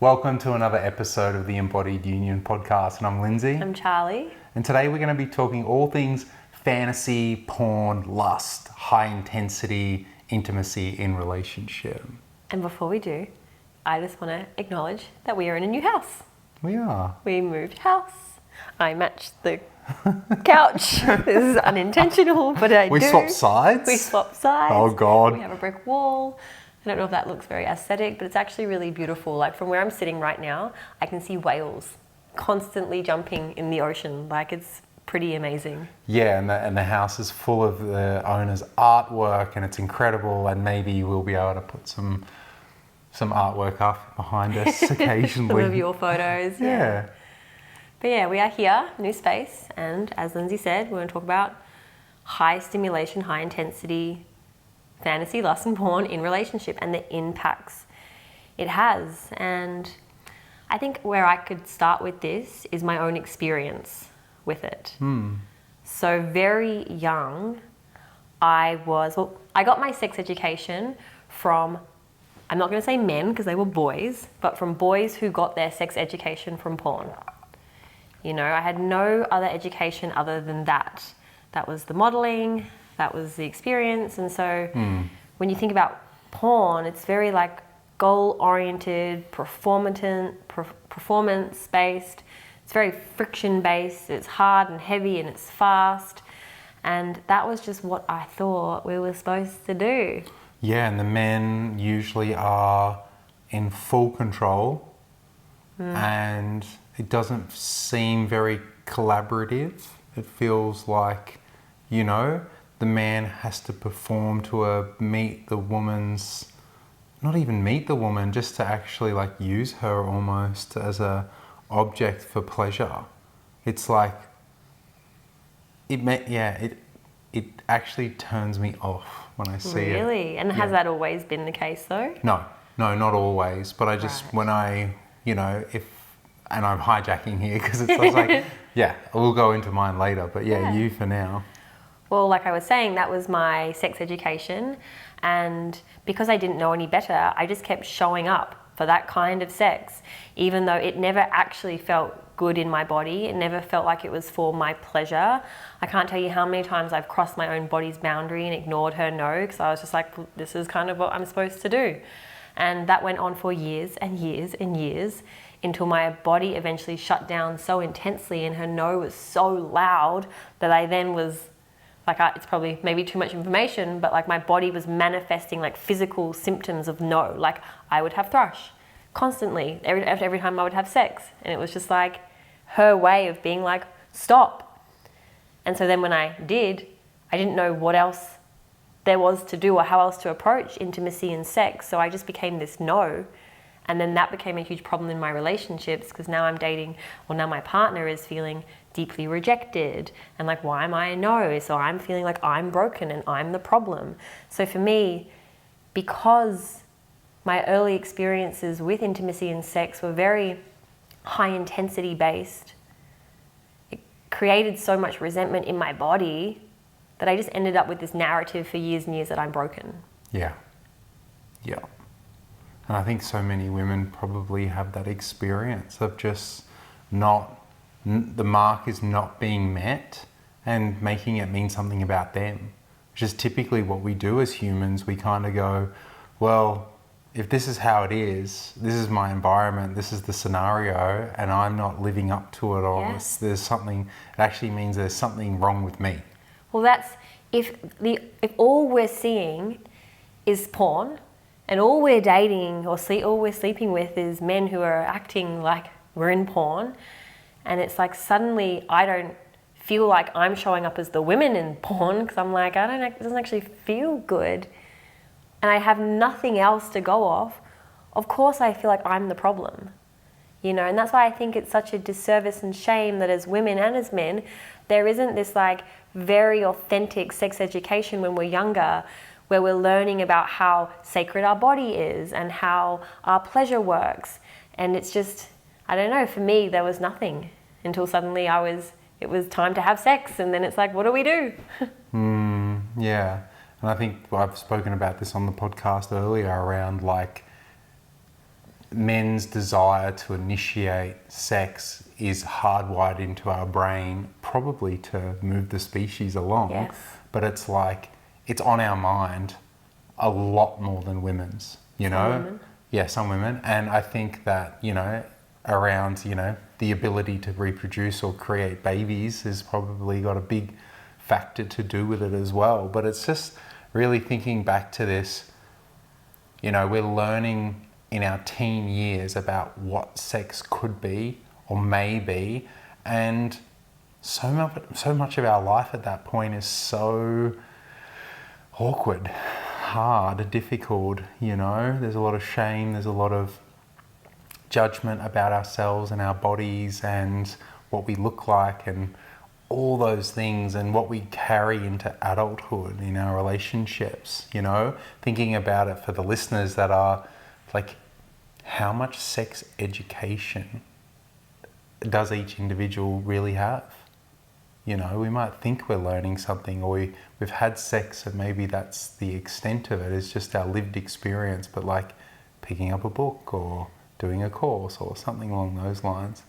Welcome to another episode of the Embodied Union podcast, and I'm Lindsay. I'm Charlie. And today we're going to be talking all things fantasy, porn, lust, high intensity, intimacy in relationship. And before we do, I just want to acknowledge that we are in a new house. We are. We moved house. I matched the couch. This is unintentional, but I do. We swapped sides? We swapped sides. Oh, God. We have a brick wall. I don't know if that looks very aesthetic, but it's actually really beautiful. Like from where I'm sitting right now, I can see whales constantly jumping in the ocean. Like it's pretty amazing. Yeah, and the house is full of the owner's artwork, and it's incredible. And maybe we'll be able to put some artwork up behind us occasionally. Some of your photos. Yeah. But yeah, we are here, new space, and as Lindsay said, we're going to talk about high stimulation, high intensity fantasy, lust and porn in relationship and the impacts it has. And I think where I could start with this is my own experience with it. So very young, I got my sex education from, I'm not going to say men because they were boys, but from boys who got their sex education from porn. You know, I had no other education other than that. That was the modeling, that was the experience. And so when you think about porn, it's very like goal-oriented, performance-based. It's very friction-based. It's hard and heavy and it's fast. And that was just what I thought we were supposed to do. Yeah, and the men usually are in full control and it doesn't seem very collaborative. It feels like, you know, the man has to perform to meet the woman's, not even meet the woman, just to actually like use her almost as a object for pleasure. It's like, it actually turns me off when I see it. Really? And has that always been the case though? No, not always. But I just, when I, you know, and I'm hijacking here because it's like, yeah, we'll go into mine later. But yeah, you for now. Well, like I was saying, that was my sex education. And because I didn't know any better, I just kept showing up for that kind of sex, even though it never actually felt good in my body. It never felt like it was for my pleasure. I can't tell you how many times I've crossed my own body's boundary and ignored her no, because I was just like, this is kind of what I'm supposed to do. And that went on for years and years and years until my body eventually shut down so intensely and her no was so loud that I then was like, it's probably maybe too much information, but like my body was manifesting like physical symptoms of no. Like I would have thrush constantly every time I would have sex. And it was just like her way of being like, stop. And so then when I did, I didn't know what else there was to do or how else to approach intimacy and sex. So I just became this no. And then that became a huge problem in my relationships because now I'm dating, or now my partner is feeling deeply rejected and like, why am I a no? So I'm feeling like I'm broken and I'm the problem. So for me, because my early experiences with intimacy and sex were very high intensity based, it created so much resentment in my body that I just ended up with this narrative for years and years that I'm broken. Yeah. And I think so many women probably have that experience of just the mark is not being met and making it mean something about them, which is typically what we do as humans. We kind of go, well, if this is how it is, this is my environment, this is the scenario, and I'm not living up to it, or there's something, it actually means there's something wrong with me. Well, that's, if all we're seeing is porn, and all we're dating or all we're sleeping with is men who are acting like we're in porn, and it's like suddenly I don't feel like I'm showing up as the women in porn because I'm like, it doesn't actually feel good, and I have nothing else to go off. Of course I feel like I'm the problem, you know, and that's why I think it's such a disservice and shame that as women and as men, there isn't this like very authentic sex education when we're younger, where we're learning about how sacred our body is and how our pleasure works. And it's just, I don't know, for me, there was nothing until suddenly it was time to have sex. And then it's like, what do we do? Yeah. And I think I've spoken about this on the podcast earlier around like men's desire to initiate sex is hardwired into our brain, probably to move the species along. Yes. But it's like, it's on our mind a lot more than women's, you know? women. Yeah, some women. And I think that, you know, around, you know, the ability to reproduce or create babies has probably got a big factor to do with it as well. But it's just really thinking back to this, you know, we're learning in our teen years about what sex could be or may be, and so much of our life at that point is so awkward, hard, difficult, you know. There's a lot of shame, there's a lot of judgment about ourselves and our bodies and what we look like and all those things, and what we carry into adulthood in our relationships, you know. Thinking about it for the listeners that are like, how much sex education does each individual really have? You know, we might think we're learning something, or we've had sex and maybe that's the extent of it, it's just our lived experience, but like picking up a book or doing a course or something along those lines.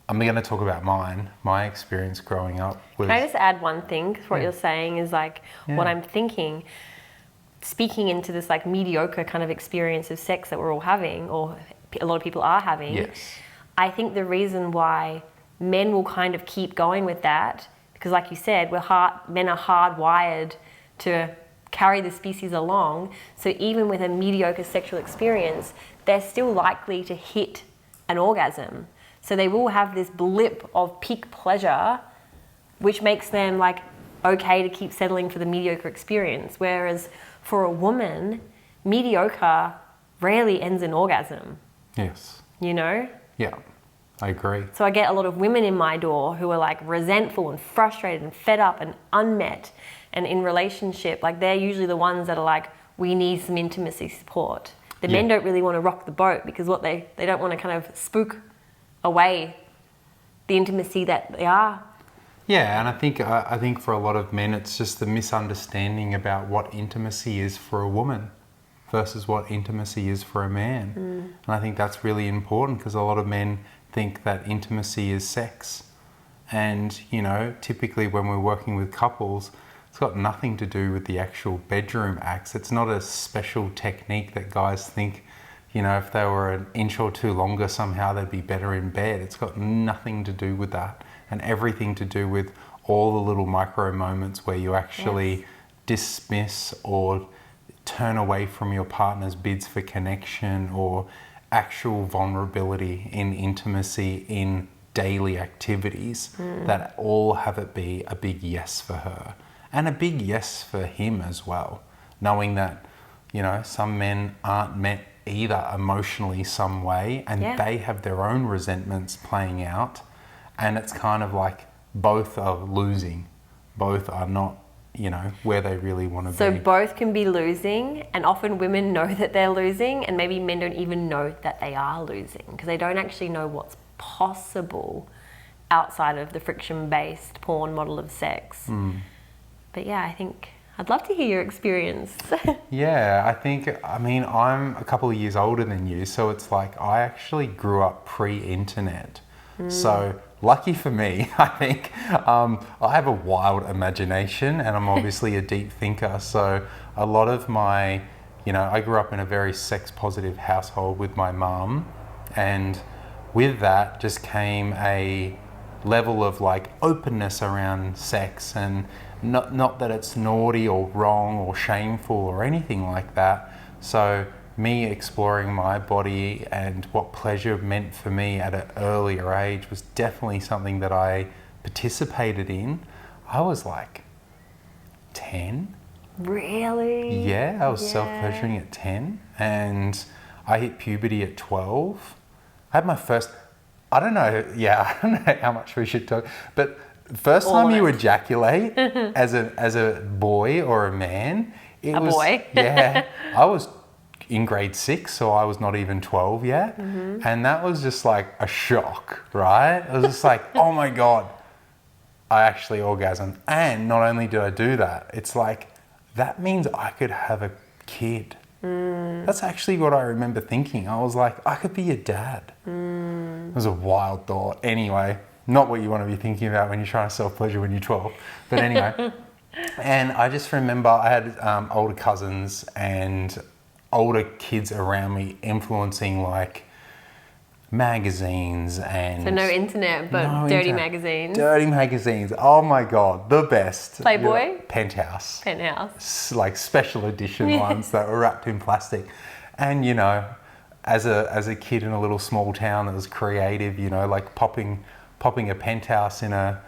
I'm going to talk about my experience growing up was... Can I just add one thing? What Yeah. you're saying is like what I'm thinking, speaking into this like mediocre kind of experience of sex that we're all having, or a lot of people are having. Yes. I think the reason why men will kind of keep going with that, because like you said, men are hardwired to carry the species along. So even with a mediocre sexual experience, they're still likely to hit an orgasm. So they will have this blip of peak pleasure, which makes them like okay to keep settling for the mediocre experience. Whereas for a woman, mediocre rarely ends in orgasm, Yes. you know? Yeah, I agree. So I get a lot of women in my door who are like resentful and frustrated and fed up and unmet and in relationship. Like they're usually the ones that are like, we need some intimacy support. The men don't really want to rock the boat because they don't want to kind of spook away the intimacy that they are. Yeah, and I think for a lot of men, it's just the misunderstanding about what intimacy is for a woman versus what intimacy is for a man. And I think that's really important, because a lot of men think that intimacy is sex. And, you know, typically when we're working with couples, it's got nothing to do with the actual bedroom acts. It's not a special technique that guys think, you know, if they were an inch or two longer, somehow they'd be better in bed. It's got nothing to do with that, and everything to do with all the little micro moments where you actually dismiss or turn away from your partner's bids for connection, or actual vulnerability in intimacy in daily activities that all have it be a big yes for her and a big yes for him as well. Knowing that, you know, some men aren't met either emotionally some way, and they have their own resentments playing out, and it's kind of like both are losing, both are not, you know, where they really want to So be. both can be losing, and often women know that they're losing, and maybe men don't even know that they are losing because they don't actually know what's possible outside of the friction-based porn model of sex. But yeah, I think I'd love to hear your experience. Yeah, I mean, I'm a couple of years older than you, so it's like I actually grew up pre-internet. So lucky for me, I think. I have a wild imagination, and I'm obviously a deep thinker. So a lot of my, you know, I grew up in a very sex positive household with my mum, and with that just came a level of like openness around sex, and not that it's naughty or wrong or shameful or anything like that. So me exploring my body and what pleasure meant for me at an earlier age was definitely something that I participated in. I was like 10. Really? Yeah, I was self-pleasuring at 10, and I hit puberty at 12. I had my first, I don't know how much we should talk, but first time you ejaculate as a boy or a man, it was... boy. Yeah, I was in grade 6, so I was not even 12 yet. And that was just like a shock, right? It was just like, oh my God, I actually orgasmed. And not only did I do that, it's like, that means I could have a kid. That's actually what I remember thinking. I was like, I could be a dad. It was a wild thought. Anyway, not what you want to be thinking about when you're trying to self-pleasure when you're 12. But anyway, and I just remember I had older cousins and older kids around me influencing like magazines and... So no internet, but No dirty internet. magazines. Dirty magazines. Oh my God, the best. Playboy? Penthouse. Penthouse. Like special edition ones that were wrapped in plastic. And you know, as a kid in a little small town that was creative, you know, like popping a Penthouse in a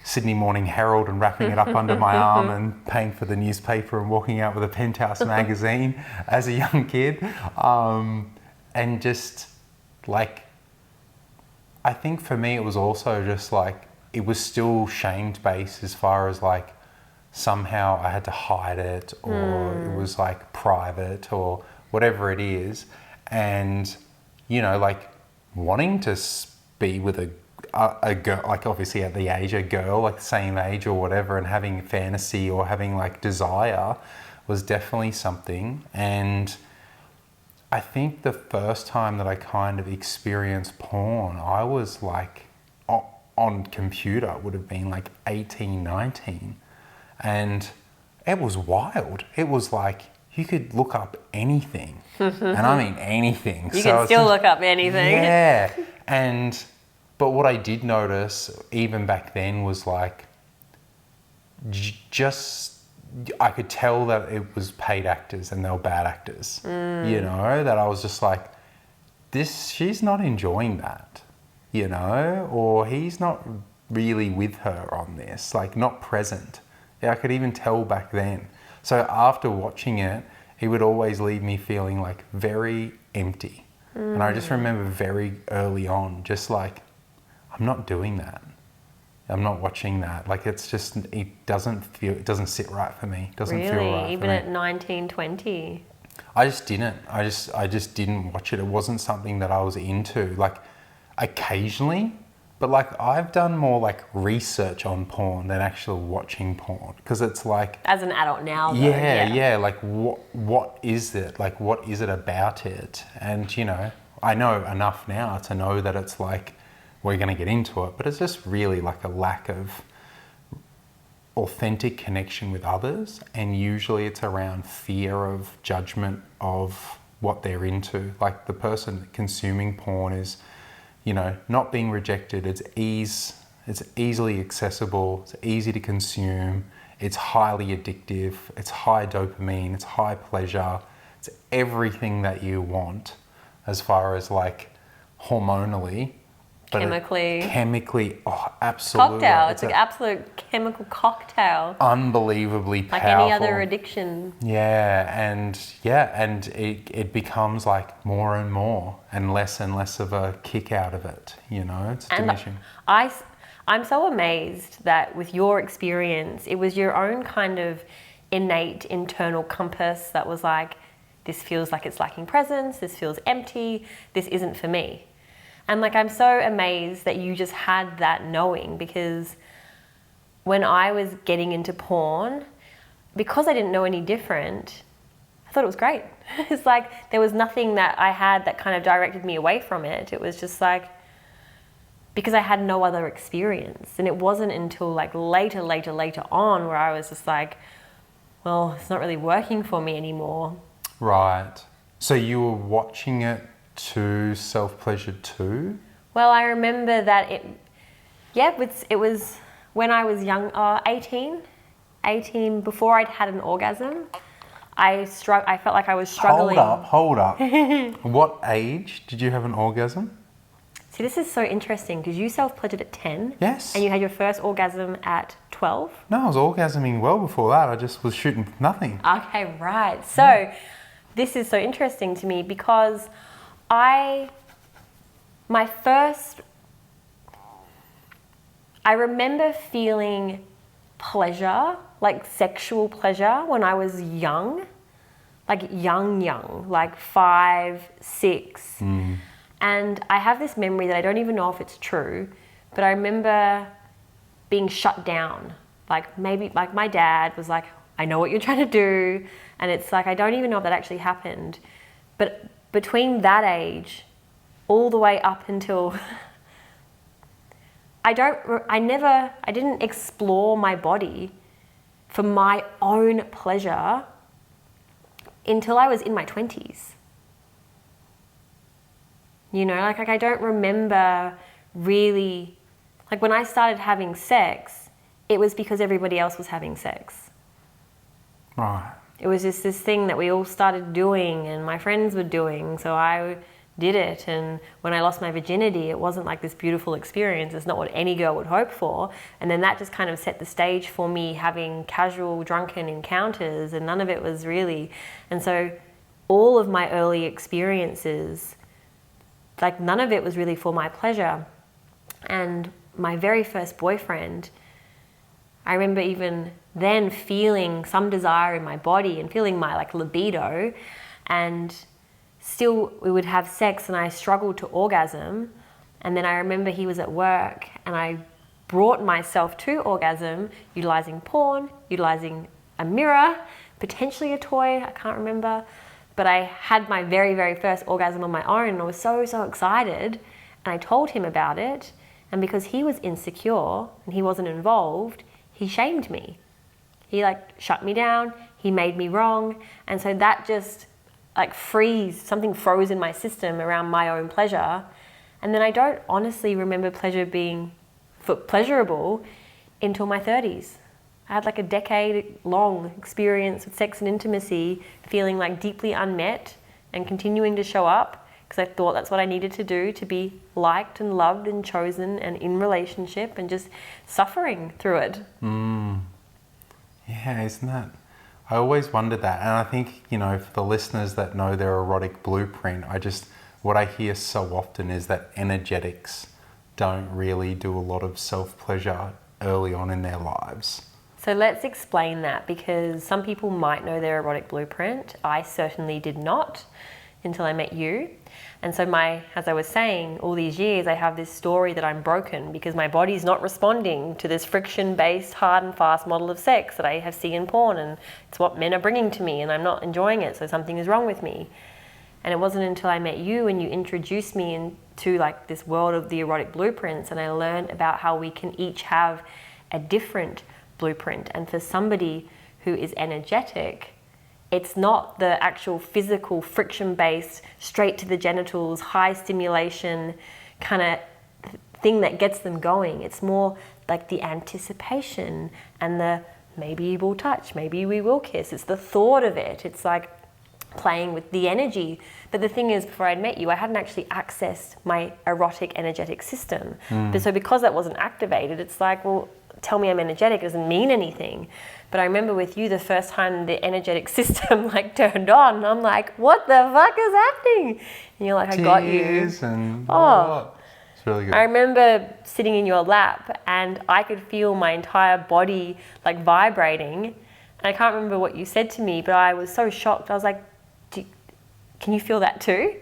Sydney Morning Herald and wrapping it up under my arm and paying for the newspaper and walking out with a Penthouse magazine as a young kid. And just like, I think for me it was also just like, it was still shamed based as far as like somehow I had to hide it, or it was like private or whatever it is. And, you know, like wanting to be with a girl, like obviously at the age, a girl like the same age or whatever, and having fantasy or having like desire was definitely something. And I think the first time that I kind of experienced porn, I was like on computer, would have been like 18, 19. And it was wild. It was like you could look up anything. And I mean anything. You can still look up anything. Yeah. But what I did notice even back then was like I could tell that it was paid actors and they were bad actors. You know, that I was just like, she's not enjoying that, you know, or he's not really with her on this, like not present. Yeah, I could even tell back then. So after watching it, it would always leave me feeling like very empty. And I just remember very early on, just like, I'm not doing that. I'm not watching that. Like it doesn't sit right for me. It doesn't feel right Really? for Even me. at 19, 20? I just didn't. I just didn't watch it. It wasn't something that I was into. Like occasionally, but like I've done more like research on porn than actually watching porn, because it's like, As an adult now, though. yeah, like what is it? Like what is it about it? And you know, I know enough now to know that it's like, we're going to get into it, but it's just really like a lack of authentic connection with others. And usually it's around fear of judgment of what they're into. Like the person consuming porn is, you know, not being rejected. It's easily accessible. It's easy to consume. It's highly addictive. It's high dopamine. It's high pleasure. It's everything that you want as far as like hormonally. Chemically. Oh, absolutely. Cocktail. It's an absolute chemical cocktail. Unbelievably Like powerful. any other addiction. And it becomes like more and more and less of a kick out of it. You know, it's diminishing. I'm so amazed that with your experience, it was your own kind of innate internal compass that was like, this feels like it's lacking presence, this feels empty, this isn't for me. And like, I'm so amazed that you just had that knowing, because when I was getting into porn, because I didn't know any different, I thought it was great. It's like, there was nothing that I had that kind of directed me away from it. It was just like, because I had no other experience. And it wasn't until like later on where I was just like, well, it's not really working for me anymore. Right. So you were watching it to self-pleasure too? Well, I remember that it was when I was young, 18, before I'd had an orgasm. I felt like I was struggling. Hold up. What age did you have an orgasm? See, this is so interesting because you self-pleasured at 10. Yes. And you had your first orgasm at 12. No, I was orgasming well before that. I just was shooting nothing. Okay, right. So this is so interesting to me because I remember feeling pleasure, like sexual pleasure, when I was young, like young, like 5, 6. And I have this memory that I don't even know if it's true, but I remember being shut down. Like maybe, like my dad was like, I know what you're trying to do. And it's like, I don't even know if that actually happened. But between that age, all the way up until I didn't explore my body for my own pleasure until I was in my 20s. You know, like I don't remember really, like when I started having sex, it was because everybody else was having sex. Right. It was just this thing that we all started doing and my friends were doing, so I did it. And when I lost my virginity, it wasn't like this beautiful experience. It's not what any girl would hope for. And then that just kind of set the stage for me having casual drunken encounters, and none of it was really. And so all of my early experiences, like none of it was really for my pleasure. And my very first boyfriend, I remember even then feeling some desire in my body and feeling my like libido, and still we would have sex and I struggled to orgasm. And then I remember he was at work and I brought myself to orgasm utilizing porn, utilizing a mirror, potentially a toy, I can't remember. But I had my very, very first orgasm on my own and I was so, so excited. And I told him about it. And because he was insecure and he wasn't involved, he shamed me. He like shut me down, he made me wrong. And so that just like something froze in my system around my own pleasure. And then I don't honestly remember pleasure being pleasurable until my 30s. I had like a decade-long experience with sex and intimacy, feeling like deeply unmet and continuing to show up because I thought that's what I needed to do to be liked and loved and chosen and in relationship, and just suffering through it. Yeah, isn't that? I always wondered that. And I think, you know, for the listeners that know their erotic blueprint, what I hear so often is that energetics don't really do a lot of self-pleasure early on in their lives. So let's explain that, because some people might know their erotic blueprint. I certainly did not until I met you. And so as I was saying, all these years I have this story that I'm broken because my body's not responding to this friction-based, hard and fast model of sex that I have seen in porn, and it's what men are bringing to me and I'm not enjoying it, so something is wrong with me. And it wasn't until I met you and you introduced me into like this world of the erotic blueprints, and I learned about how we can each have a different blueprint. And for somebody who is energetic, it's not the actual physical friction-based, straight to the genitals, high stimulation kind of thing that gets them going. It's more like the anticipation and the maybe we'll touch, maybe we will kiss. It's the thought of it. It's like playing with the energy. But the thing is, before I'd met you, I hadn't actually accessed my erotic energetic system. So because that wasn't activated, it's like, well, tell me I'm energetic, it doesn't mean anything. But I remember with you, the first time the energetic system like turned on, I'm like, what the fuck is happening? And you're like, I got you. And it's really good. I remember sitting in your lap and I could feel my entire body like vibrating. And I can't remember what you said to me, but I was so shocked. I was like, can you feel that too?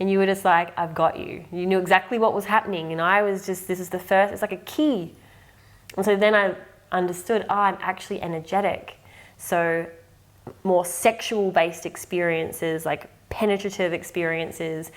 And you were just like, I've got you. You knew exactly what was happening. And I was just, this is the first, it's like a key. And so then I understood, I'm actually energetic. So more sexual based experiences, like penetrative experiences,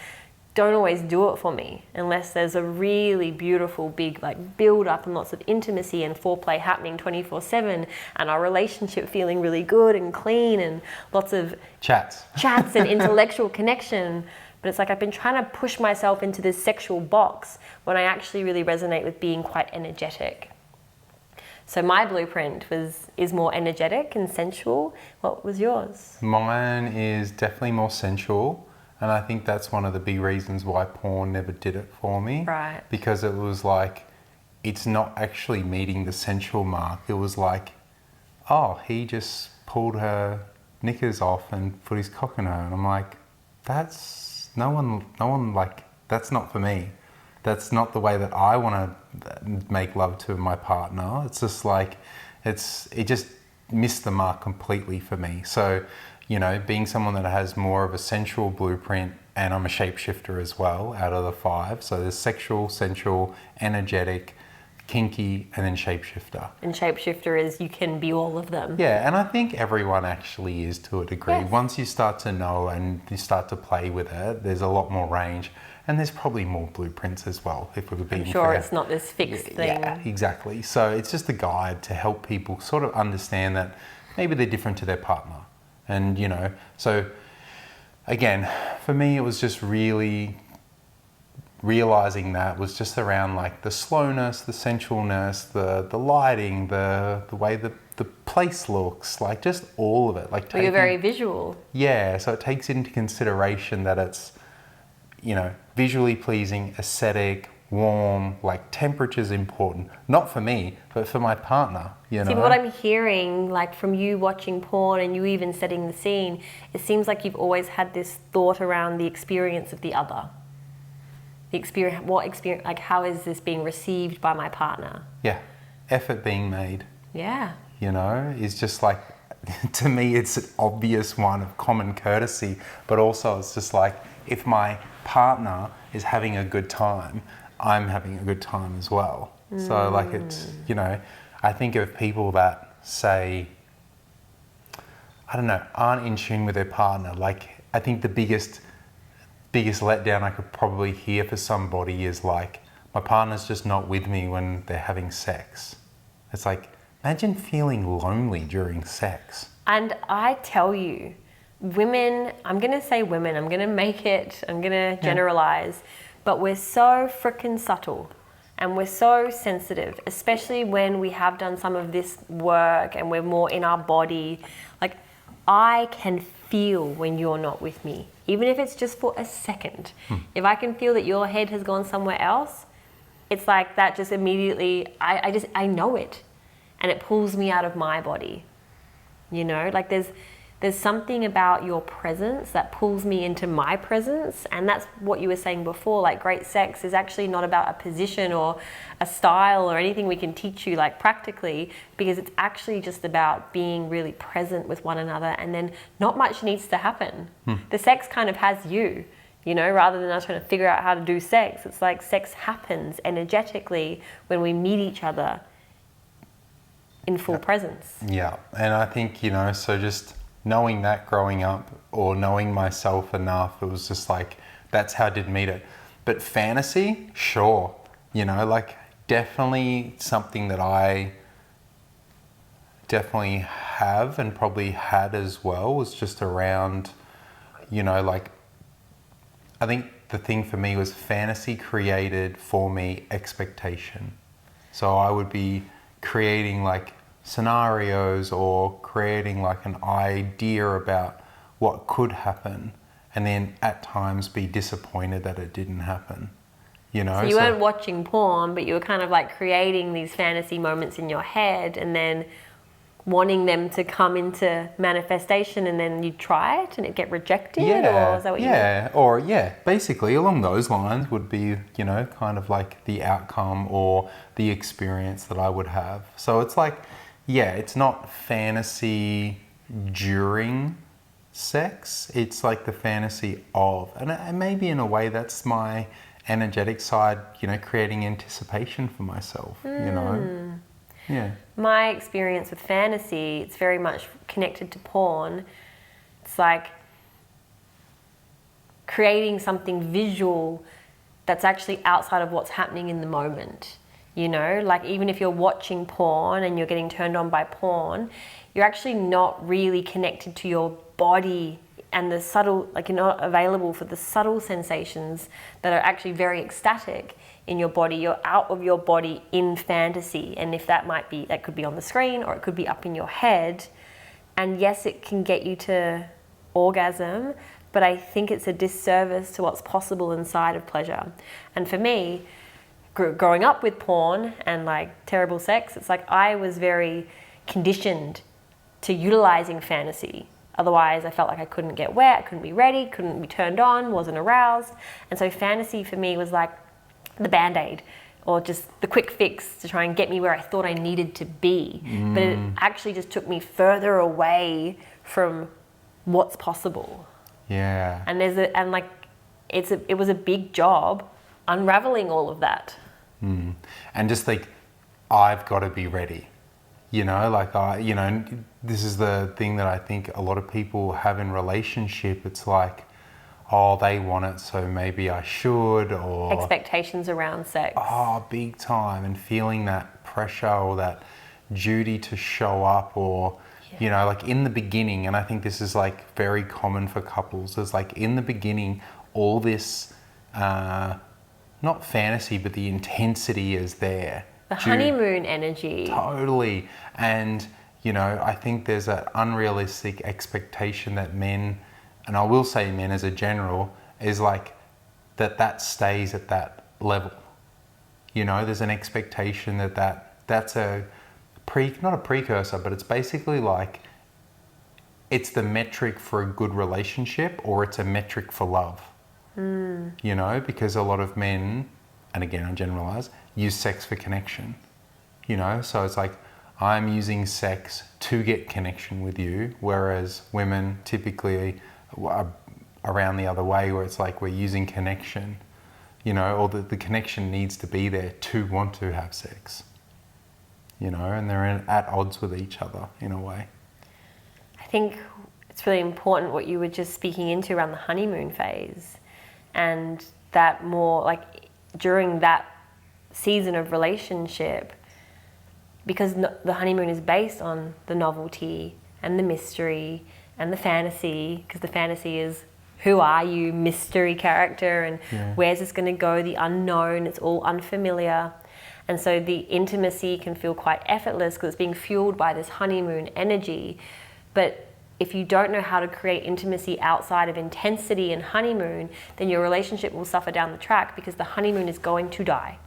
don't always do it for me unless there's a really beautiful big like build up and lots of intimacy and foreplay happening 24/7, and our relationship feeling really good and clean and lots of chats and intellectual connection. But it's like I've been trying to push myself into this sexual box when I actually really resonate with being quite energetic. So my blueprint is more energetic and sensual. What was yours? Mine is definitely more sensual, and I think that's one of the big reasons why porn never did it for me. Right. Because it was like, it's not actually meeting the sensual mark. It was like, oh, he just pulled her knickers off and put his cock in her, and I'm like, that's no one like, that's not for me. That's not the way that I want to make love to my partner. It's just like, it just missed the mark completely for me. So, you know, being someone that has more of a sensual blueprint, and I'm a shapeshifter as well out of the 5. So there's sexual, sensual, energetic, kinky, and then shapeshifter. And shapeshifter is you can be all of them. Yeah, and I think everyone actually is to a degree. Yes. Once you start to know and you start to play with it, there's a lot more range. And there's probably more blueprints as well, if we're being I'm sure fair. it's not this fixed thing. Yeah, exactly. So it's just a guide to help people sort of understand that maybe they're different to their partner. And, you know, so again, for me, it was just really realizing that was just around like the slowness, the sensualness, the lighting, the way the place looks, like just all of it. Like Well, you're very visual. Yeah, so it takes into consideration that it's, you know, visually pleasing, aesthetic, warm, like temperature's important. Not for me, but for my partner, you know. See, but what I'm hearing, like from you watching porn and you even setting the scene, it seems like you've always had this thought around the experience of the other. The experience, what experience, like how is this being received by my partner? Yeah, effort being made, Yeah. you know, is just like, to me, it's an obvious one of common courtesy, but also it's just like, if my partner is having a good time, I'm having a good time as well. So like it's, you know, I think of people that say, I don't know, aren't in tune with their partner. Like I think the biggest letdown I could probably hear for somebody is like, my partner's just not with me when they're having sex. It's like, imagine feeling lonely during sex. And I tell you, women, I'm going to say women, I'm going to generalize, but we're so freaking subtle and we're so sensitive, especially when we have done some of this work and we're more in our body. Like, I can feel when you're not with me, even if it's just for a second. If I can feel that your head has gone somewhere else, it's like that just immediately, I know it and it pulls me out of my body. You know, like there's something about your presence that pulls me into my presence. And that's what you were saying before, like great sex is actually not about a position or a style or anything we can teach you like practically, because it's actually just about being really present with one another, and then not much needs to happen. The sex kind of has you, you know, rather than us trying to figure out how to do sex. It's like sex happens energetically when we meet each other in full presence. Yeah, and I think, you know, so just knowing that growing up, or knowing myself enough, it was just like, that's how I did meet it. But fantasy, sure, you know, like definitely something that I definitely have and probably had as well, was just around, you know, like, I think the thing for me was fantasy created for me expectation. So I would be creating like scenarios or creating like an idea about what could happen, and then at times be disappointed that it didn't happen, you know. So you weren't watching porn, but you were kind of like creating these fantasy moments in your head and then wanting them to come into manifestation, and then you try it and it get rejected, or is that what you mean? Or basically along those lines would be, you know, kind of like the outcome or the experience that I would have. So it's like, yeah, it's not fantasy during sex, it's like the fantasy of, and maybe in a way that's my energetic side, you know, creating anticipation for myself, you know. Yeah. My experience with fantasy, it's very much connected to porn. It's like creating something visual that's actually outside of what's happening in the moment. You know, like even if you're watching porn and you're getting turned on by porn, you're actually not really connected to your body and the subtle, like you're not available for the subtle sensations that are actually very ecstatic in your body. You're out of your body in fantasy. And if that might be, that could be on the screen or it could be up in your head. And yes, it can get you to orgasm, but I think it's a disservice to what's possible inside of pleasure. And for me, growing up with porn and like terrible sex, it's like I was very conditioned to utilizing fantasy. Otherwise, I felt like I couldn't get wet, I couldn't be ready, couldn't be turned on, wasn't aroused. And so fantasy for me was like the Band-Aid, or just the quick fix to try and get me where I thought I needed to be. But it actually just took me further away from what's possible. Yeah. And it was a big job unraveling all of that. And just like I've got to be ready. You know, like this is the thing that I think a lot of people have in relationship. It's like, oh, they want it, so maybe I should, or Expectations around sex. oh, big time, and feeling that pressure or that duty to show up, or you know, like in the beginning, and I think this is like very common for couples, is like in the beginning, all this, not fantasy, but the intensity is there. The honeymoon energy. Totally. And, you know, I think there's an unrealistic expectation that men, and I will say men as a general, is like that stays at that level. You know, there's an expectation that's not a precursor, but it's basically like it's the metric for a good relationship, or it's a metric for love. You know, because a lot of men, and again I generalize, use sex for connection. You know, so it's like I'm using sex to get connection with you, whereas women typically are around the other way, where it's like we're using connection, you know, or the connection needs to be there to want to have sex. You know, and they're at odds with each other in a way. I think it's really important what you were just speaking into around the honeymoon phase, and that more like during that season of relationship, because the honeymoon is based on the novelty and the mystery and the fantasy, because the fantasy is who are you, mystery character, and where's this going to go, the unknown, it's all unfamiliar. And so the intimacy can feel quite effortless because it's being fueled by this honeymoon energy. But if you don't know how to create intimacy outside of intensity and honeymoon, then your relationship will suffer down the track, because the honeymoon is going to die.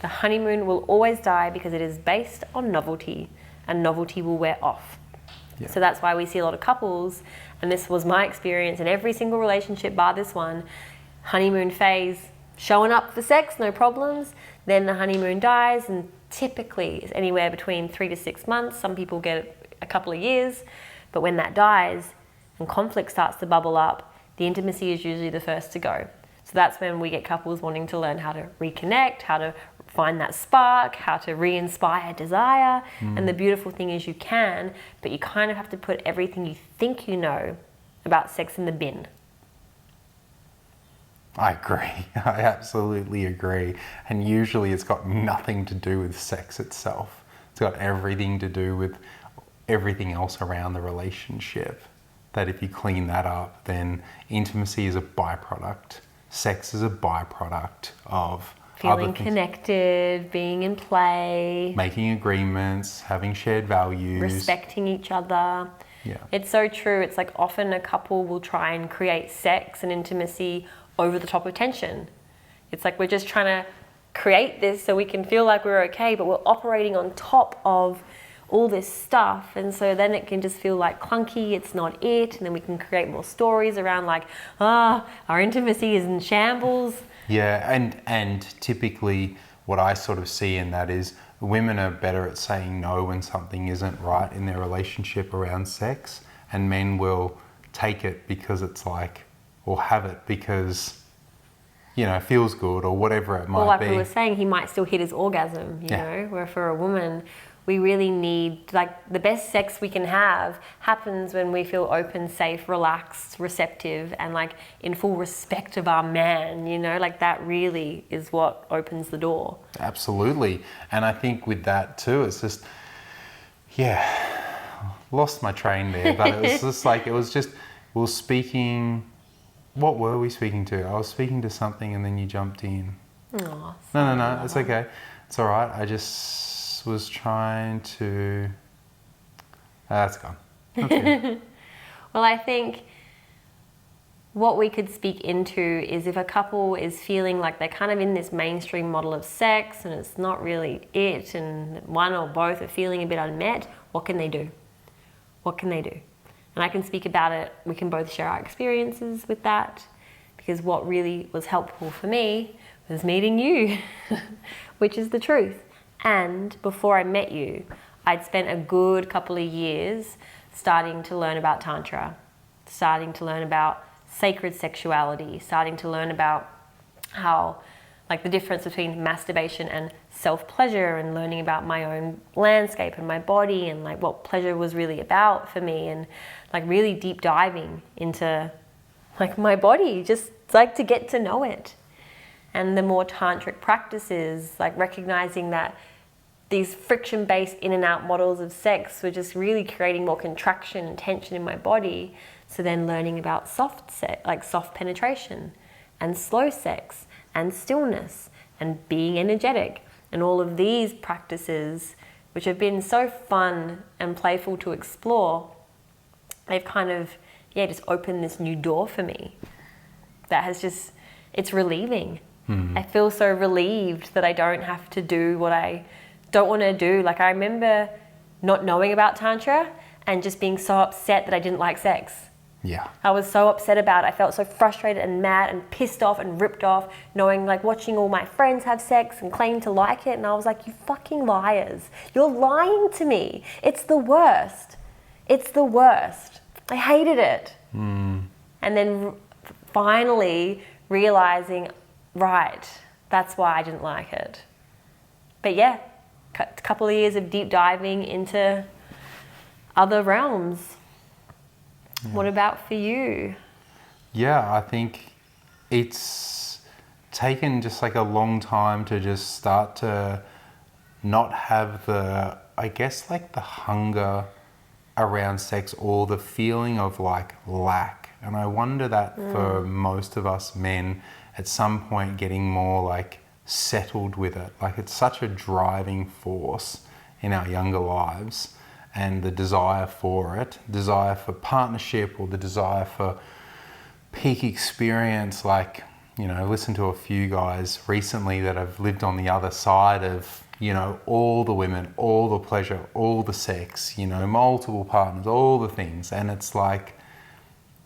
The honeymoon will always die because it is based on novelty, and novelty will wear off. Yeah. So that's why we see a lot of couples, and this was my experience in every single relationship bar this one, honeymoon phase, showing up for sex, no problems. Then the honeymoon dies, and typically it's anywhere between 3 to 6 months. Some people get a couple of years. But when that dies and conflict starts to bubble up, the intimacy is usually the first to go. So that's when we get couples wanting to learn how to reconnect, how to find that spark, how to re-inspire desire. And the beautiful thing is you can, but you kind of have to put everything you think you know about sex in the bin. I agree. I absolutely agree. And usually it's got nothing to do with sex itself. It's got everything to do with everything else around the relationship. That if you clean that up, then intimacy is a byproduct. Sex is a byproduct of feeling connected, being in play, making agreements, having shared values, respecting each other. Yeah. It's so true. It's like often a couple will try and create sex and intimacy over the top of tension. It's like we're just trying to create this so we can feel like we're okay, but we're operating on top of all this stuff, and so then it can just feel like clunky, it's not it, and then we can create more stories around like, our intimacy is in shambles. Yeah, and typically what I sort of see in that is women are better at saying no when something isn't right in their relationship around sex, and men will take it because it's like, or have it because, you know, it feels good or whatever it might be. Well, like we were saying, he might still hit his orgasm, you know, where for a woman, we really need, like, the best sex we can have happens when we feel open, safe, relaxed, receptive, and like in full respect of our man, you know, like that really is what opens the door. Absolutely. And I think with that too, it's just, lost my train there, but it was just like, we were speaking, what were we speaking to? I was speaking to something and then you jumped in. Oh, No, it's okay. It's all right. I just was trying to... that's gone. Okay. Well, I think what we could speak into is if a couple is feeling like they're kind of in this mainstream model of sex and it's not really it, and one or both are feeling a bit unmet, what can they do? What can they do? And I can speak about it. We can both share our experiences with that, because what really was helpful for me was meeting you, which is the truth. And before I met you, I'd spent a good couple of years starting to learn about Tantra, starting to learn about sacred sexuality, starting to learn about how like the difference between masturbation and self-pleasure, and learning about my own landscape and my body, and like what pleasure was really about for me, and like really deep diving into like my body, just like to get to know it. And the more tantric practices, like recognizing that these friction-based in and out models of sex were just really creating more contraction and tension in my body. So then learning about soft sex, like soft penetration, and slow sex, and stillness, and being energetic, and all of these practices, which have been so fun and playful to explore, they've kind of, just opened this new door for me that has just, it's relieving. I feel so relieved that I don't have to do what I don't want to do. Like, I remember not knowing about Tantra and just being so upset that I didn't like sex. Yeah. I was so upset about it. I felt so frustrated and mad and pissed off and ripped off, knowing, like, watching all my friends have sex and claim to like it. And I was like, you fucking liars. You're lying to me. It's the worst. It's the worst. I hated it. And then finally realizing, right, that's why I didn't like it. But yeah, a couple of years of deep diving into other realms. What about for you? Yeah, I think it's taken just like a long time to just start to not have the, I guess, like the hunger around sex or the feeling of like lack. And I wonder that for most of us men, at some point getting more like settled with it. Like, it's such a driving force in our younger lives, and the desire for it, desire for partnership, or the desire for peak experience. Like, you know, I listened to a few guys recently that have lived on the other side of, you know, all the women, all the pleasure, all the sex, you know, multiple partners, all the things. And it's like,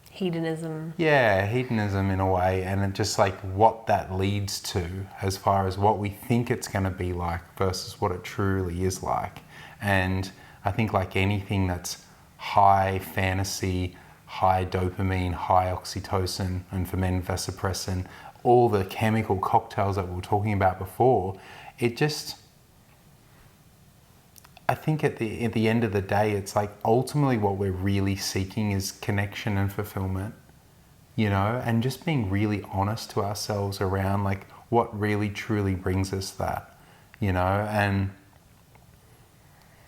Hedonism. yeah, hedonism in a way, and it just like what that leads to as far as what we think it's going to be like versus what it truly is like. And I think like anything that's high fantasy, high dopamine, high oxytocin, and for men vasopressin, all the chemical cocktails that we were talking about before, it just, I think at the end of the day, it's like ultimately what we're really seeking is connection and fulfillment, you know, and just being really honest to ourselves around like what really truly brings us that, you know, and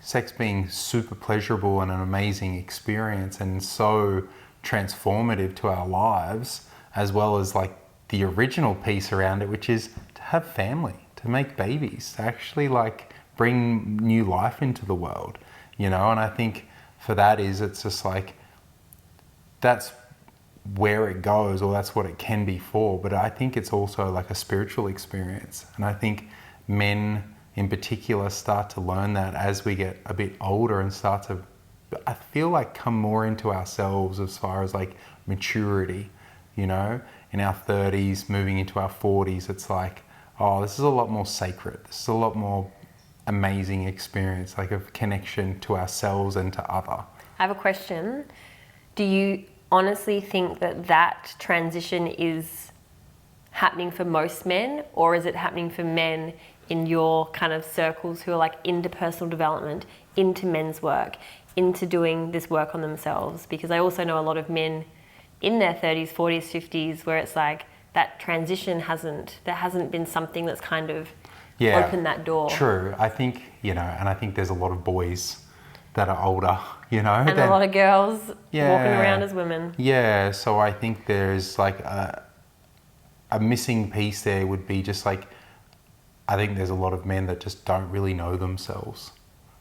sex being super pleasurable and an amazing experience and so transformative to our lives, as well as like the original piece around it, which is to have family, to make babies, to actually like bring new life into the world, you know. And I think for that it's just like, that's where it goes, or that's what it can be for. But I think it's also like a spiritual experience. And I think men in particular start to learn that as we get a bit older and start to, I feel like, come more into ourselves as far as like maturity, you know, in our 30s, moving into our 40s, it's like, oh, this is a lot more sacred. This is a lot more amazing experience, like of connection to ourselves and to other. I have a question. Do you honestly think that that transition is happening for most men, or is it happening for men in your kind of circles who are like into personal development, into men's work, into doing this work on themselves? Because I also know a lot of men in their 30s, 40s, 50s where it's like that transition there hasn't been something that's kind of opened that door. True. I think, you know, and I think there's a lot of boys that are older, you know. And a lot of girls walking around as women. Yeah, so I think there's like a missing piece there would be just like, I think there's a lot of men that just don't really know themselves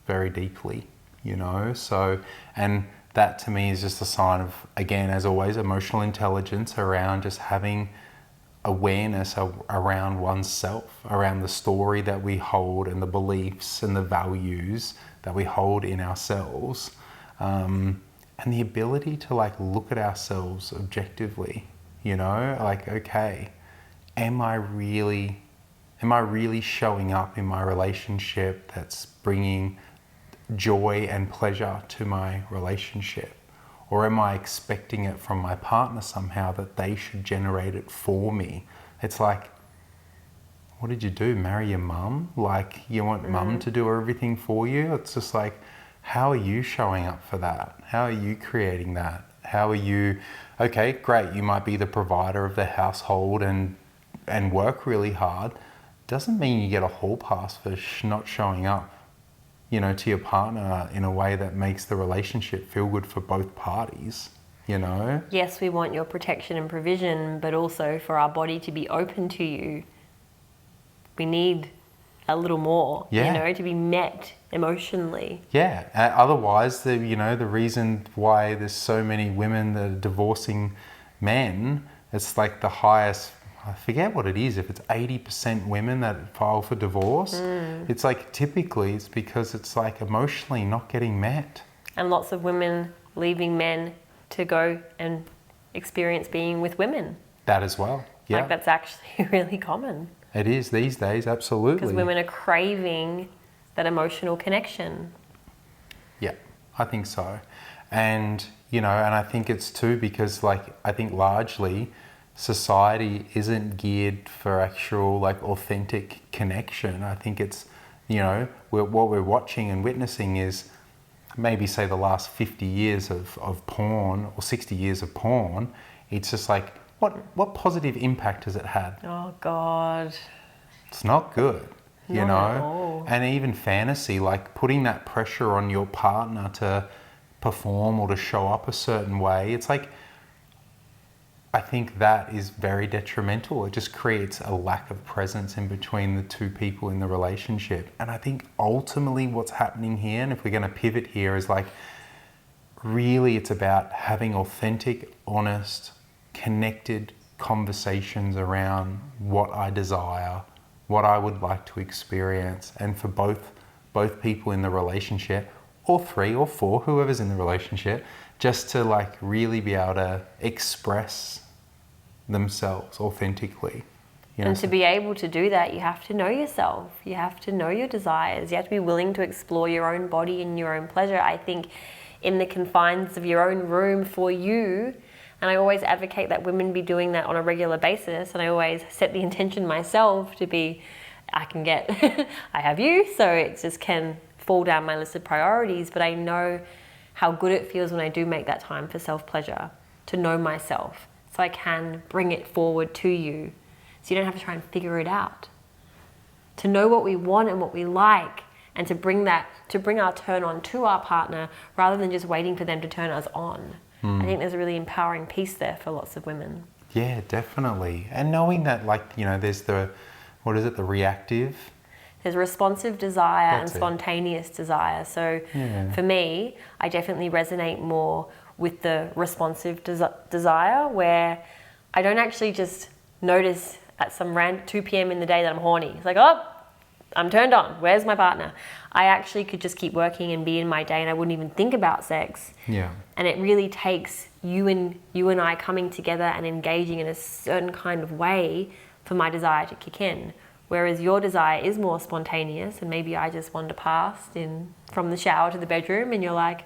very deeply, you know. So, and that to me is just a sign of, again, as always, emotional intelligence around just having awareness around oneself, around the story that we hold and the beliefs and the values that we hold in ourselves, and the ability to like look at ourselves objectively, you know, like, okay, am I really showing up in my relationship that's bringing joy and pleasure to my relationship? Or am I expecting it from my partner somehow, that they should generate it for me? It's like, what did you do? Marry your mum? Like, you want mum to do everything for you? It's just like, how are you showing up for that? How are you creating that? How are you, okay, great, you might be the provider of the household and work really hard. Doesn't mean you get a hall pass for not showing up, you know, to your partner in a way that makes the relationship feel good for both parties, you know? Yes, we want your protection and provision, but also for our body to be open to you, we need a little more, Yeah. you know, to be met emotionally. Yeah, otherwise, the reason why there's so many women that are divorcing men, it's like the highest, I forget what it is, if it's 80% women that file for divorce, it's like typically it's because it's like emotionally not getting met. And lots of women leaving men to go and experience being with women. That as well, yeah. Like that's actually really common. It is these days, absolutely. Because women are craving that emotional connection. Yeah, I think so. And, you know, and I think it's too because, like, I think largely society isn't geared for actual, like, authentic connection. I think it's, you know, what we're watching and witnessing is maybe, say, the last 50 years of porn or 60 years of porn. It's just like, what positive impact has it had? Oh, God. It's not good, you Not know? at all. And even fantasy, like putting that pressure on your partner to perform or to show up a certain way, it's like, I think that is very detrimental. It just creates a lack of presence in between the two people in the relationship. And I think ultimately what's happening here, and if we're going to pivot here, is like, really it's about having authentic, honest, connected conversations around what I desire, what I would like to experience, and for both people in the relationship, or 3 or 4, whoever's in the relationship, just to like really be able to express themselves authentically. You know, And to be able to do that, you have to know yourself. You have to know your desires. You have to be willing to explore your own body and your own pleasure. I think in the confines of your own room for you, and I always advocate that women be doing that on a regular basis. And I always set the intention myself to be, I can get, I have you, so it just can fall down my list of priorities. But I know how good it feels when I do make that time for self-pleasure, to know myself, so I can bring it forward to you. So you don't have to try and figure it out. To know what we want and what we like, and to bring our turn on to our partner rather than just waiting for them to turn us on. I think there's a really empowering piece there for lots of women. yeah, definitely. And knowing that, like, you know, there's the reactive. There's responsive desire That's and it. spontaneous desire. So Yeah. for me, I definitely resonate more with the responsive desire, where I don't actually just notice at some 2 p.m. in the day that I'm horny. It's like, oh, I'm turned on. Where's my partner? I actually could just keep working and be in my day, and I wouldn't even think about sex. Yeah. And it really takes you and I coming together and engaging in a certain kind of way for my desire to kick in. Whereas your desire is more spontaneous, and maybe I just wander past from the shower to the bedroom, and you're like,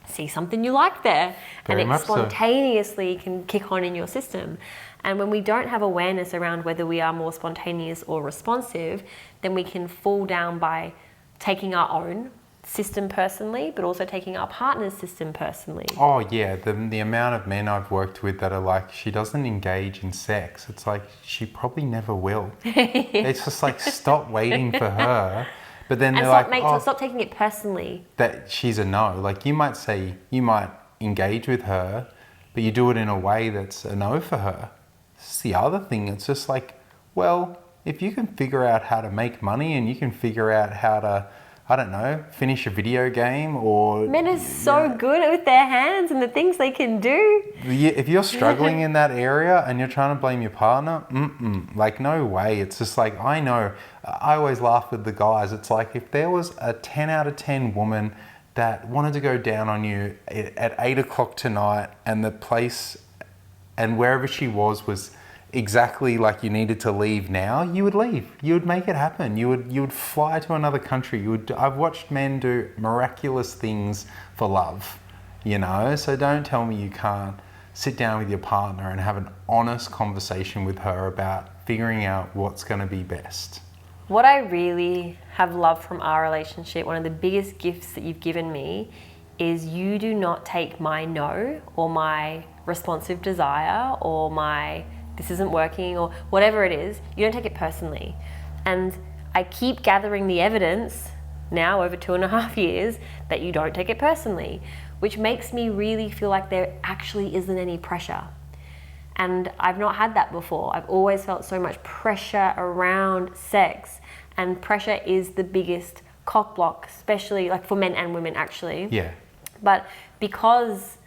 see something you like there. Very and much it so. spontaneously can kick on in your system. And when we don't have awareness around whether we are more spontaneous or responsive, then we can fall down by taking our own system personally, but also taking our partner's system personally. Oh yeah, the amount of men I've worked with that are like, she doesn't engage in sex. It's like, she probably never will. It's just like, stop waiting for her. But then And they're like, oh, stop taking it personally. that she's a no. Like, you might engage with her, but you do it in a way that's a no for her. It's the other thing. It's just like, well, if you can figure out how to make money and you can figure out how to, I don't know, finish a video game, or Men are so good with their hands and the things they can do. if you're struggling in that area and you're trying to blame your partner, like, no way. It's just like, I know, I always laugh with the guys. It's like, if there was a 10 out of 10 woman that wanted to go down on you at 8 o'clock tonight, and the place and wherever she was exactly like you needed to leave now, you would leave. You would make it happen. You would fly to another country. I've watched men do miraculous things for love, you know? So don't tell me you can't sit down with your partner and have an honest conversation with her about figuring out what's going to be best. What I really have loved from our relationship, one of the biggest gifts that you've given me, is you do not take my no or my responsive desire or my this isn't working or whatever it is, you don't take it personally. And I keep gathering the evidence now over 2.5 years that you don't take it personally, which makes me really feel like there actually isn't any pressure. And I've not had that before. I've always felt so much pressure around sex, and pressure is the biggest cock block, especially like for men and women actually. Yeah. But because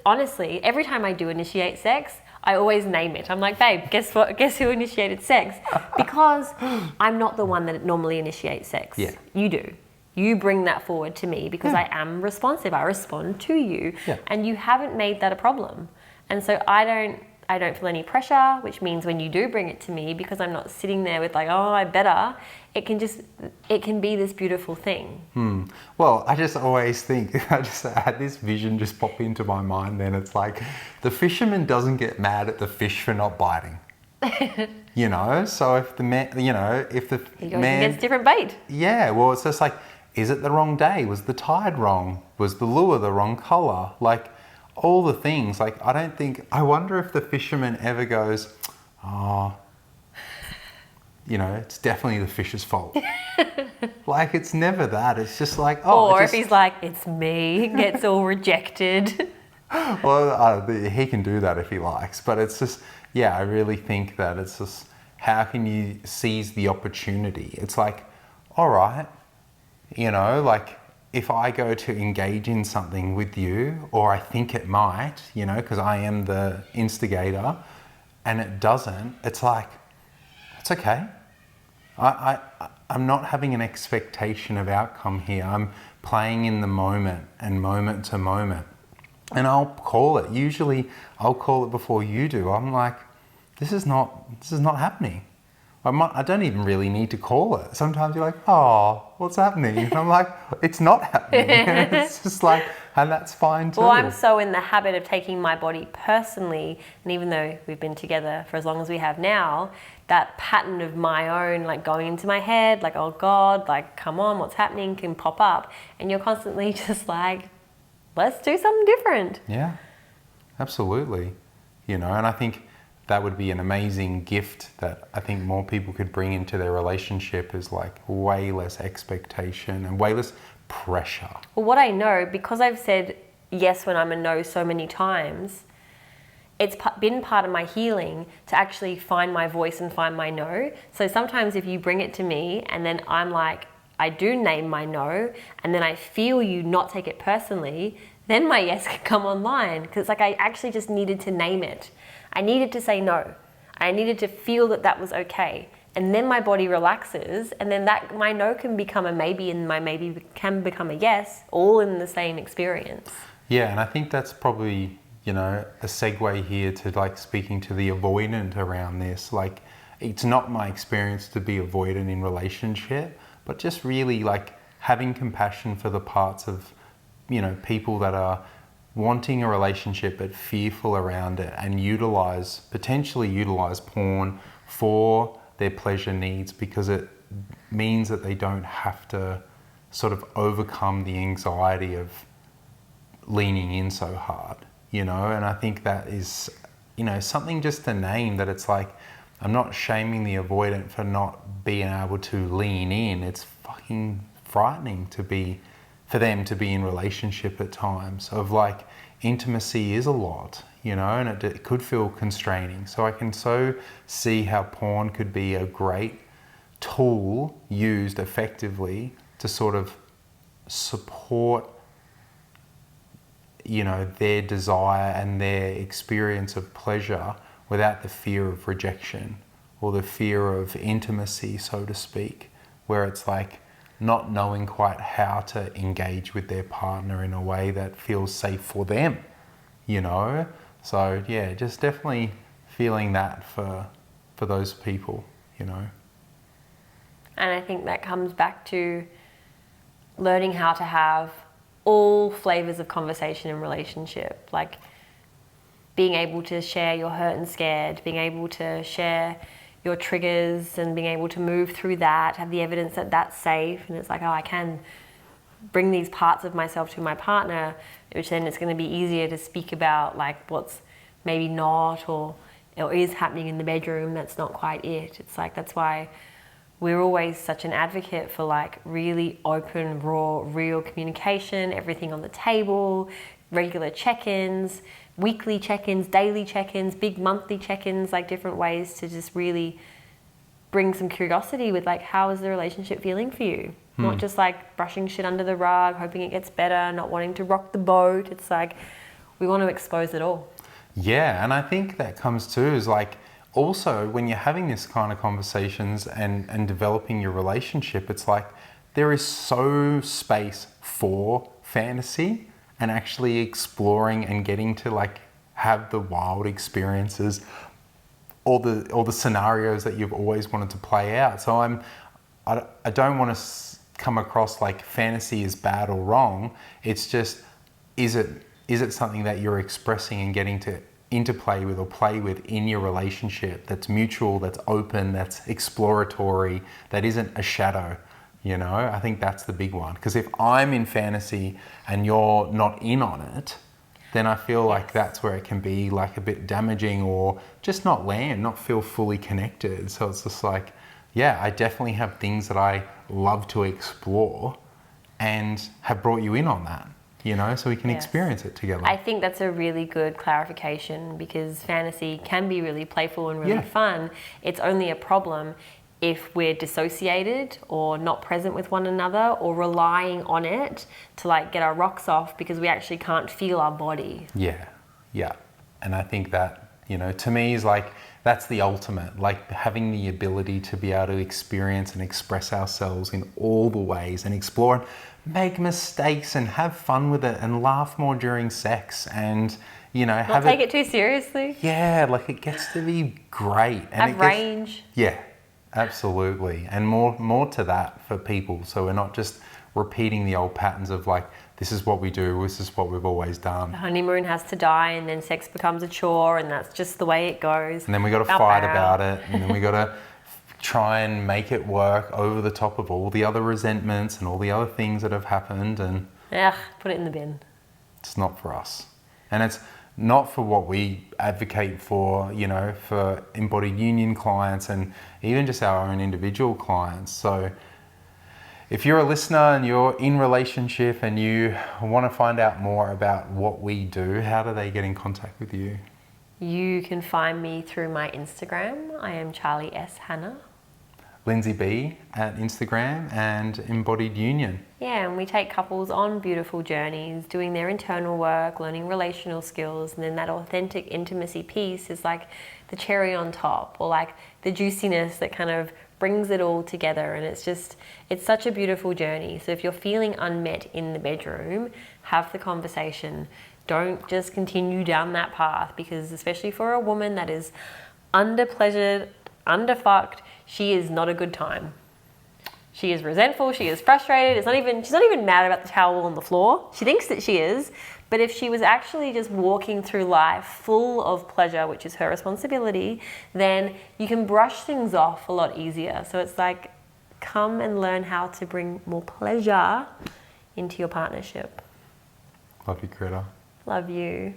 honestly, every time I do initiate sex, I always name it. I'm like, babe, guess what? Guess who initiated sex? Because I'm not the one that normally initiates sex. Yeah. You do. You bring that forward to me because I am responsive. I respond to you. Yeah. And you haven't made that a problem. And so I don't feel any pressure, which means when you do bring it to me, because I'm not sitting there with like, oh, I better, it can be this beautiful thing. Well, I just always think, I had this vision just pop into my mind then. It's like, the fisherman doesn't get mad at the fish for not biting. You know, so if the man, if the He goes man... and gets different bait. Yeah, well, it's just like, is it the wrong day? Was the tide wrong? Was the lure the wrong colour? Like, all the things. Like, I wonder if the fisherman ever goes, oh, it's definitely the fish's fault. Like, it's never that. It's just like, oh. Or if he's like, it's me, gets all rejected. Well, he can do that if he likes. But it's just, I really think that it's just, how can you seize the opportunity? It's like, all right, like, if I go to engage in something with you, or I think it might, because I am the instigator, and it doesn't, it's like, it's okay. I'm not having an expectation of outcome here. I'm playing in the moment and moment to moment. And I'll call it. Usually I'll call it before you do. I'm like, this is not happening. I don't even really need to call it. Sometimes you're like, oh, what's happening? And I'm like, it's not happening. It's just like, and that's fine too. Well, I'm so in the habit of taking my body personally, and even though we've been together for as long as we have now, that pattern of my own, like going into my head, like, oh God, like, come on, what's happening, can pop up. And you're constantly just like, let's do something different. Yeah, absolutely. And I think that would be an amazing gift that I think more people could bring into their relationship, is like way less expectation and way less pressure. Well, what I know, because I've said yes when I'm a no so many times, it's been part of my healing to actually find my voice and find my no. So sometimes if you bring it to me and then I'm like, I do name my no, and then I feel you not take it personally, then my yes can come online. Because like I actually just needed to name it. I needed to say no. I needed to feel that was okay. And then my body relaxes, and then that my no can become a maybe, and my maybe can become a yes, all in the same experience. Yeah, and I think that's probably, a segue here to like speaking to the avoidant around this. Like, it's not my experience to be avoidant in relationship, but just really like having compassion for the parts of, people that are wanting a relationship but fearful around it, and potentially utilize porn for their pleasure needs, because it means that they don't have to sort of overcome the anxiety of leaning in so hard, and I think that is, something just to name, that it's like, I'm not shaming the avoidant for not being able to lean in. It's fucking frightening for them to be in relationship at times, of like, intimacy is a lot, and it could feel constraining. So I can so see how porn could be a great tool used effectively to sort of support, their desire and their experience of pleasure without the fear of rejection or the fear of intimacy, so to speak, where it's like not knowing quite how to engage with their partner in a way that feels safe for them, So yeah, just definitely feeling that for those people, And I think that comes back to learning how to have all flavors of conversation and relationship. Like, being able to share your hurt and scared, being able to share your triggers and being able to move through that, have the evidence that that's safe. And it's like, oh, I can bring these parts of myself to my partner, which then it's going to be easier to speak about like what's maybe not or is happening in the bedroom that's not quite it. It's like, that's why we're always such an advocate for like really open, raw, real communication, everything on the table, regular check-ins, weekly check-ins, daily check-ins, big monthly check-ins, like different ways to just really bring some curiosity with like, how is the relationship feeling for you? Not just like brushing shit under the rug, hoping it gets better, not wanting to rock the boat. It's like, we want to expose it all. Yeah, and I think that comes too is like, also when you're having this kind of conversations and developing your relationship, it's like there is so space for fantasy and actually exploring and getting to like have the wild experiences or the scenarios that you've always wanted to play out. So I don't want to come across like fantasy is bad or wrong. It's just, is it something that you're expressing and getting to interplay with or play with in your relationship that's mutual, that's open, that's exploratory, that isn't a shadow? You know, I think that's the big one. Because if I'm in fantasy and you're not in on it, then I feel like that's where it can be like a bit damaging or just not feel fully connected. So it's just like, yeah, I definitely have things that I love to explore and have brought you in on that, you know, so we can experience it together. I think that's a really good clarification because fantasy can be really playful and really fun. It's only a problem if we're dissociated or not present with one another or relying on it to like get our rocks off because we actually can't feel our body. Yeah. And I think that, you know, to me is like, that's the ultimate, like having the ability to be able to experience and express ourselves in all the ways and explore and make mistakes and have fun with it and laugh more during sex and, you know, Not take it too seriously. Yeah, like it gets to be great. And have range. Yeah, absolutely. And more to that for people. So we're not just repeating the old patterns of like, this is what we do, this is what we've always done. The honeymoon has to die and then sex becomes a chore and that's just the way it goes. And then we got to fight about it and then we got to try and make it work over the top of all the other resentments and all the other things that have happened, and put it in the bin. It's not for us. And it's not for what we advocate for, you know, for embodied union clients and even just our own individual clients. So if you're a listener and you're in relationship and you want to find out more about what we do, how do they get in contact with you? You can find me through my Instagram. I am Charlie S. Hannah. Lindsay B at Instagram and Embodied Union. Yeah, and we take couples on beautiful journeys, doing their internal work, learning relational skills, and then that authentic intimacy piece is like the cherry on top, or like the juiciness that kind of brings it all together. And it's such a beautiful journey. So if you're feeling unmet in the bedroom, have the conversation. Don't just continue down that path, because especially for a woman that is under-pleasured, under-fucked, she is not a good time. She is resentful, she is frustrated. She's not even mad about the towel on the floor. She thinks that she is, but if she was actually just walking through life full of pleasure, which is her responsibility, then you can brush things off a lot easier. So it's like, come and learn how to bring more pleasure into your partnership. Love you, Greta. Love you.